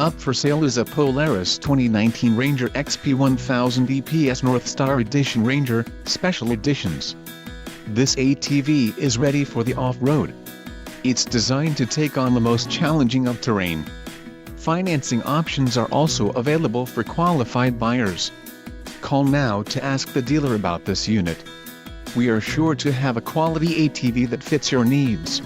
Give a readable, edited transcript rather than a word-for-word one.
Up for sale is a Polaris 2019 Ranger XP 1000 EPS Northstar Edition Ranger, Special Editions. This ATV is ready for the off-road. It's designed to take on the most challenging of terrain. Financing options are also available for qualified buyers. Call now to ask the dealer about this unit. We are sure to have a quality ATV that fits your needs.